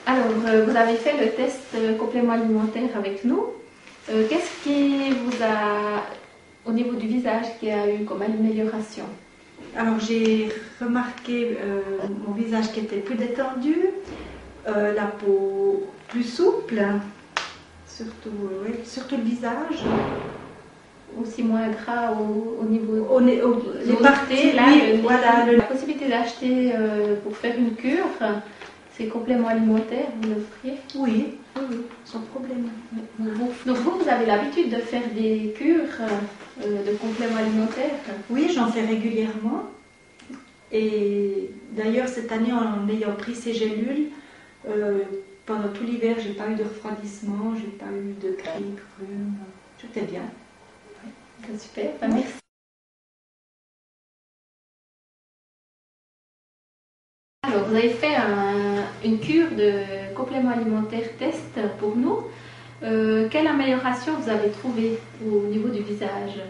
Alors, vous avez fait le test complément alimentaire avec nous. Qu'est-ce qui vous a, au niveau du visage, qui a eu comme amélioration? Alors j'ai remarqué mon visage qui était plus détendu, la peau plus souple, surtout le visage. Aussi moins gras au niveau les parties, là, oui, voilà. La possibilité d'acheter pour faire une cure, ces compléments alimentaires, vous l'offriez? Oui, sans problème. Donc vous avez l'habitude de faire des cures de compléments alimentaires? Oui, j'en fais régulièrement. Et d'ailleurs, cette année, en ayant pris ces gélules, pendant tout l'hiver, j'ai pas eu de refroidissement, j'ai pas eu de grippe, rhume. J'étais bien. Ouais. Super, merci. Alors, vous avez fait une cure de compléments alimentaires test pour nous. Quelle amélioration vous avez trouvée au niveau du visage?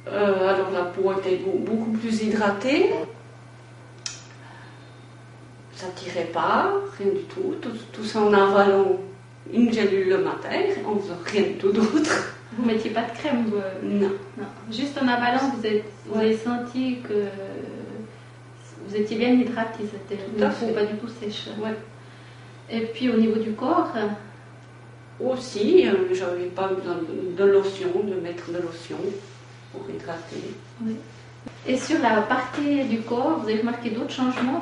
Alors la peau était beaucoup plus hydratée. Ça tirait pas, rien du tout. Tout ça en avalant une gélule le matin, en faisant rien du tout d'autre. Vous ne mettiez pas de crème? Non. Juste en avalant, vous avez senti que vous étiez bien hydraté, c'était une peau pas du tout sèche. Ouais. Et puis au niveau du corps aussi, j'avais pas besoin de lotion, de mettre de lotion pour hydrater. Oui. Et sur la partie du corps, vous avez remarqué d'autres changements?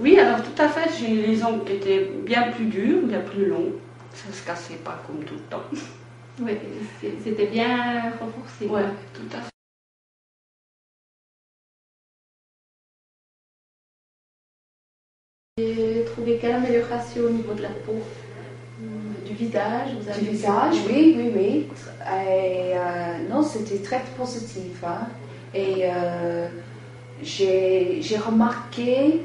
Oui, alors tout à fait, j'ai les ongles qui étaient bien plus durs, bien plus longs. Ça ne se cassait pas comme tout le temps. Oui, c'était bien renforcé. Oui, tout à fait. J'ai trouvé quelle amélioration au niveau de la peau? Du visage, vous avez Du visage, oui. Et, non, c'était très positif. Hein. Et j'ai remarqué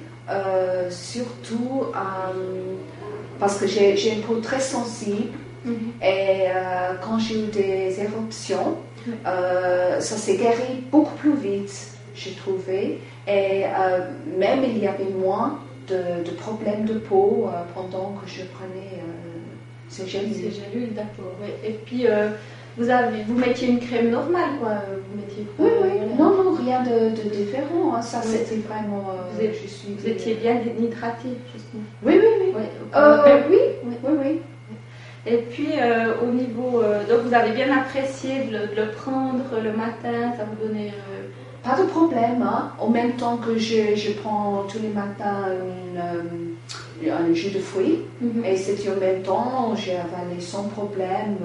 surtout, parce que j'ai une peau très sensible, et quand j'ai eu des éruptions, ça s'est guéri beaucoup plus vite, j'ai trouvé. Et même il y avait moins de problèmes de peau pendant que je prenais ces gélules. Ces gélules, d'accord. Ouais. Et puis, vous mettiez une crème normale, quoi. Vous mettiez quoi? Oui. Non, rien de différent. Hein. Ça, c'était vraiment... vous étiez bien hydraté, justement. Oui. Oui. Et puis, au niveau... donc, vous avez bien apprécié de le prendre le matin, ça vous donnait... Pas de problème. Hein. En même temps que je prends tous les matins un jus de fruits, et c'était en même temps, j'ai avalé sans problème.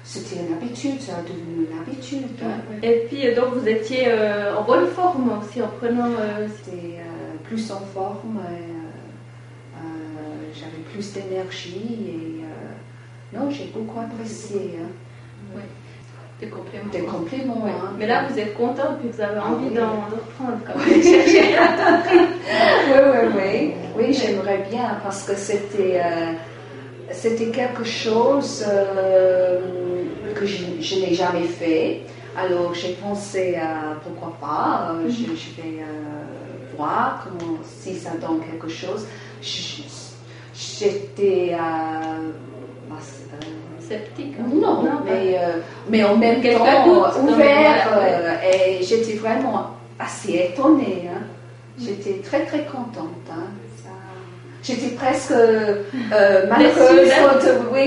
C'était une habitude, ça a devenu une habitude. Hein. Et puis, donc, vous étiez en bonne forme aussi en prenant... C'était plus en forme, j'avais plus d'énergie, et non, j'ai beaucoup apprécié. Hein. Oui. Des compléments. Des compléments, hein. Mais là, vous êtes contente puis vous avez envie d'en reprendre quand même. Oui, j'aimerais bien parce que c'était quelque chose que je n'ai jamais fait. Alors j'ai pensé à pourquoi pas, je vais voir si ça donne quelque chose. J'étais sceptique. Non, mais en même temps ouvert, et j'étais vraiment assez étonnée. Hein. J'étais très très contente. Hein. J'étais presque malheureuse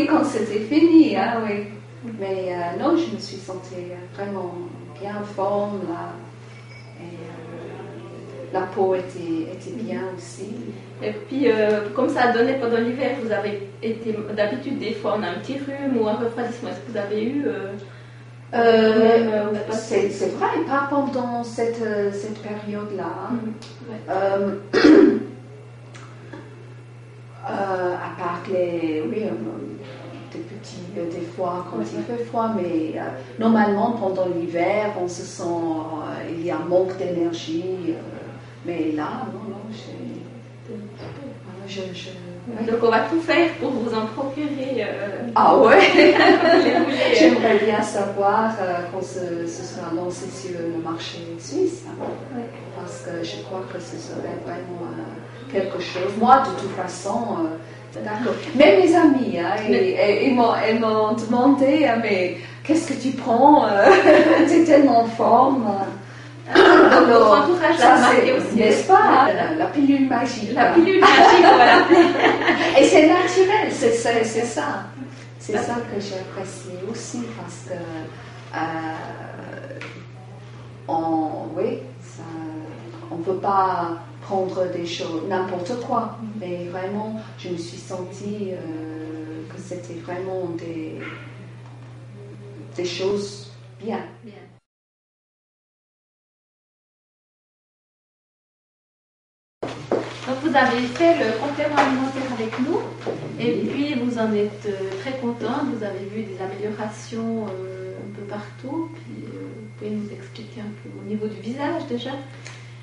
quand c'était fini. Hein, oui. Mais non, je me suis sentie vraiment bien en forme. Là. Et la peau était bien aussi. Et puis, comme ça a donné pendant l'hiver, vous avez été, d'habitude, des fois, on a un petit rhume ou un refroidissement. Est-ce que vous avez eu c'est vrai, pas pendant cette période-là. À part des fois quand il fait froid, mais normalement pendant l'hiver, on se sent, il y a un manque d'énergie. Mais là, non, donc on va tout faire pour vous en procurer. Ah ouais. J'aimerais bien savoir quand ce sera lancé sur le marché suisse, hein, parce que je crois que ce serait vraiment quelque chose. Moi, de toute façon, d'accord. Même mes amis, hein, ils m'ont demandé, mais qu'est-ce que tu prends? Tu es tellement en forme. Alors, votre entourage l'a remarqué aussi. N'est-ce pas, la pilule magique. La pilule magique, voilà. Et c'est naturel, c'est ça. C'est ça que j'apprécie aussi parce que, on ne peut pas prendre des choses, n'importe quoi. Mais vraiment, je me suis sentie que c'était vraiment des choses bien. Donc vous avez fait le complément alimentaire avec nous et puis vous en êtes très contente, vous avez vu des améliorations un peu partout, puis vous pouvez nous expliquer un peu au niveau du visage déjà?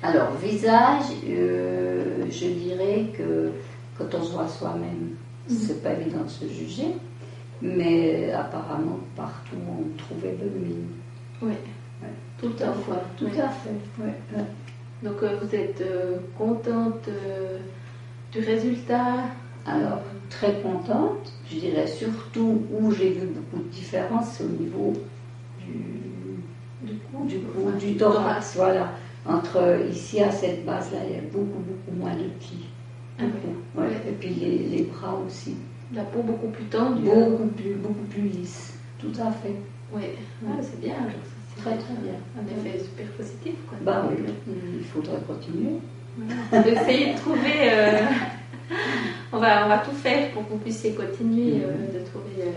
Alors, visage, je dirais que quand on se voit soi-même, c'est pas évident de se juger, mais apparemment partout on trouvait bonne mine. Oui, Ouais. tout à fait. Tout à fait. Ouais. Donc vous êtes contente du résultat? Alors, très contente, je dirais surtout où j'ai vu beaucoup de différences, c'est au niveau du thorax, voilà. Entre ici à cette base-là, il y a beaucoup moins de plis. Ah, Ouais. Et puis les bras aussi. La peau beaucoup plus tendue. Beaucoup plus lisse, tout à fait. Oui, c'est bien. Très bien. Un effet super positif, quoi. Bah oui, il faudrait continuer. On va essayer de trouver. On va tout faire pour que vous puissiez continuer de trouver.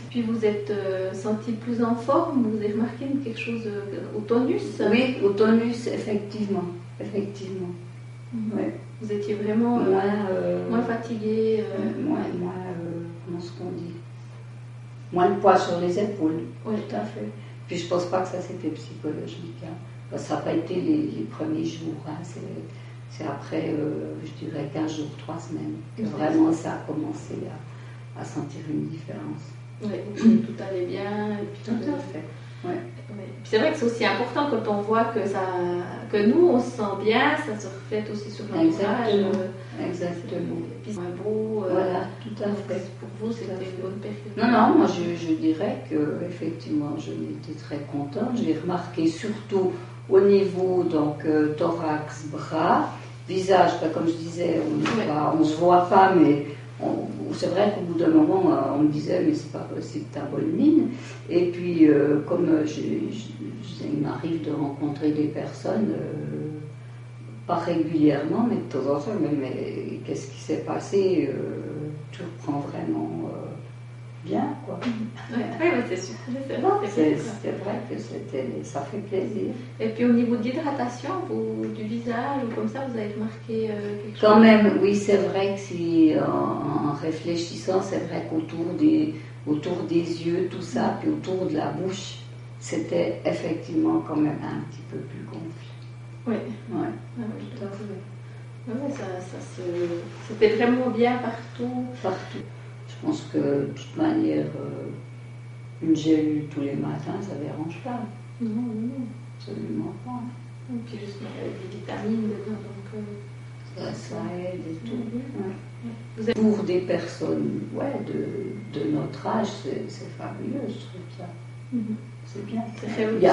Puis vous êtes senti plus en forme, vous avez remarqué quelque chose au tonus? Oui, au tonus, effectivement. Ouais. Vous étiez vraiment moins fatigué. Moins, comment est-ce qu'on dit? Moins de poids sur les épaules. Oui, tout à fait. Puis je pense pas que ça c'était psychologique. Hein. Parce que ça n'a pas été les premiers jours. Hein. C'est après, je dirais 15 jours, 3 semaines, que vraiment ça a commencé à sentir une différence. Oui, tout allait bien. Et puis tout à fait. Ouais. Puis c'est vrai que c'est aussi important quand on voit que nous on se sent bien, ça se reflète aussi sur l'entourage. Exactement. Et puis c'est un beau. Voilà, tout à fait. Pour vous, c'était une bonne période. Non, moi je dirais que effectivement je m'étais très contente. J'ai remarqué surtout au niveau donc thorax, bras, visage, comme je disais, on ne se voit pas, mais c'est vrai qu'au bout d'un moment, on me disait, mais c'est pas possible, t'as bonne mine. Et puis, comme il m'arrive de rencontrer des personnes, pas régulièrement, mais de temps en temps, mais qu'est-ce qui s'est passé? Tu reprends vraiment bien, quoi. Oui, c'est sûr. C'est vrai que ça fait plaisir. Et puis au niveau de l'hydratation, du visage ou comme ça, vous avez remarqué quelque chose? Quand même, oui, c'est vrai que si, en réfléchissant, c'est vrai qu'autour des yeux, tout ça, puis autour de la bouche, c'était effectivement quand même un petit peu plus gonflé. Oui. Ouais. Oui, tout à fait. Oui, c'était vraiment bien partout. Partout. Je pense que de toute manière, une gélule tous les matins, ça ne dérange pas. Non. Absolument pas. Et puis justement, il y a des vitamines dedans, donc ça aide et tout. Ouais. Pour des personnes de notre âge, c'est fabuleux ce truc-là. C'est bien. Il y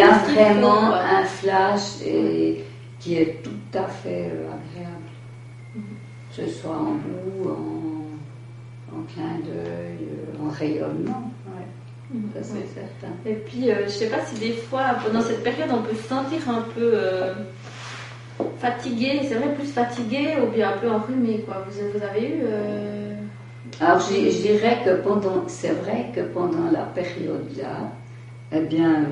a vraiment un flash qui est tout à fait agréable. Que ce soit en goût, en clin d'œil, en rayonnement. Ça c'est certain. Et puis, je ne sais pas si des fois, pendant cette période, on peut se sentir un peu fatigué, c'est vrai, plus fatigué ou bien un peu enrhumé, quoi. Vous avez eu... Alors, je dirais que c'est vrai que pendant la période-là, eh bien,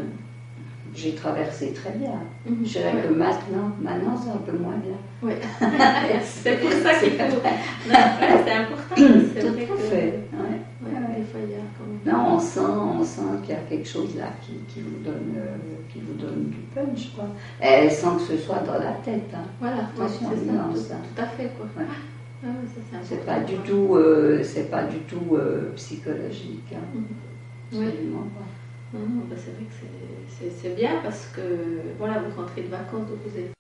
j'ai traversé très bien. Je dirais que maintenant, c'est un peu moins bien. Oui. C'est pour ça qu'il faut... c'est important. C'est tout vrai à fait. Ouais. Des fois, il y a quand même... Non, on sent qu'il y a quelque chose là qui vous donne du punch, quoi. Et sans que ce soit dans la tête. Hein. Voilà, attention, c'est ça, tout à fait, quoi. Ouais. C'est pas du tout psychologique. Hein. Absolument pas. Non, c'est vrai que c'est bien parce que voilà, vous rentrez de vacances, donc vous êtes